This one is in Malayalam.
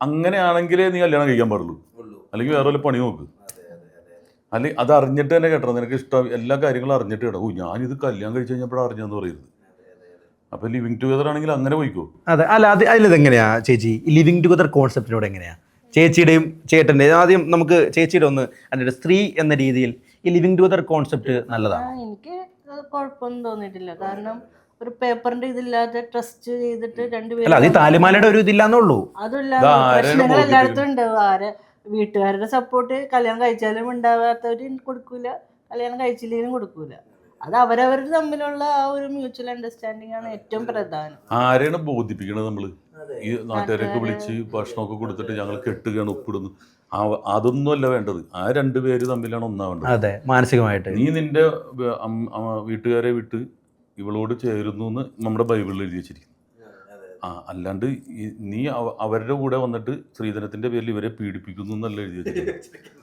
അങ്ങനെയാണെങ്കിലേ നീ കല്യാണം കഴിക്കാൻ പാടുള്ളൂ, അല്ലെങ്കിൽ വേറെ വല്ല പണി നോക്ക്. അല്ലെങ്കിൽ അത് അറിഞ്ഞിട്ട് തന്നെ കേട്ടോ, നിനക്ക് ഇഷ്ടം എല്ലാ കാര്യങ്ങളും അറിഞ്ഞിട്ട് കേട്ടോ. ഞാനിത് കല്യാണം കഴിച്ച് കഴിഞ്ഞപ്പോഴാണ് അറിഞ്ഞതെന്ന് പറയരുത്. അപ്പൊ ലിവിങ് ടുഗദർ ആണെങ്കിൽ അങ്ങനെ പോയിക്കോ. അതെ, അല്ല അതിലെങ്ങനെയാ ചേച്ചി ഈ ലിവിങ് ടുഗദർ കോൺസെപ്റ്റിനോട് എങ്ങനെയാ ചേച്ചിയുടെയും ചേട്ടൻ്റെയും? ആദ്യം നമുക്ക് ചേച്ചിയുടെ ഒന്ന്, അതിൻ്റെ സ്ത്രീ എന്ന രീതിയിൽ ഈ ലിവിങ് ടുഗദർ കോൺസെപ്റ്റ് നല്ലതാണ്? എനിക്ക് കുഴപ്പമൊന്നും തോന്നിയിട്ടില്ല. കാരണം ഒരു പേപ്പറിന്റെ ഇതില്ലാതെ ട്രസ്റ്റ് ചെയ്തിട്ട് അല്ല, രണ്ടുപേരും അത് ഈ താലിമാലയുടെ ഒരു ഇതില്ലാന്നുള്ളൂ. അതില്ലാതെ പ്രശ്നങ്ങൾ എല്ലായിടത്തും ഉണ്ട്. വീട്ടുകാരുടെ സപ്പോർട്ട് കല്യാണം കഴിച്ചാലും ഉണ്ടാകാത്തവര് കൊടുക്കൂല, കല്യാണം കഴിച്ചില്ലെങ്കിലും കൊടുക്കൂല. അത് അവരവർ തമ്മിലുള്ള ആ ഒരു മ്യൂച്വൽ അണ്ടർസ്റ്റാൻഡിംഗ് ആണ് ഏറ്റവും പ്രധാനം. ആരെയാണ് ബോധിപ്പിക്കണത് നമ്മള്? ഈ നാട്ടുകാരെയൊക്കെ വിളിച്ച് ഭക്ഷണമൊക്കെ കൊടുത്തിട്ട് ഞങ്ങൾ കെട്ടുകയാണ്, ഒപ്പിടുന്നു, അതൊന്നുമല്ല വേണ്ടത്. ആ രണ്ടുപേര് തമ്മിലാണ് ഒന്നാവേണ്ടത്. അതെ, മാനസികമായിട്ട്. നീ നിന്റെ വീട്ടുകാരെ വിട്ട് ഇവളോട് ചേരുന്നു എന്ന് നമ്മുടെ ബൈബിളിൽ എഴുതി വെച്ചിരിക്കുന്നു. അല്ലാണ്ട് നീ അവരുടെ കൂടെ വന്നിട്ട് സ്ത്രീധനത്തിന്റെ പേരിൽ ഇവരെ പീഡിപ്പിക്കുന്നു എന്നല്ല എഴുതി വെച്ചിരിക്കുന്നത്.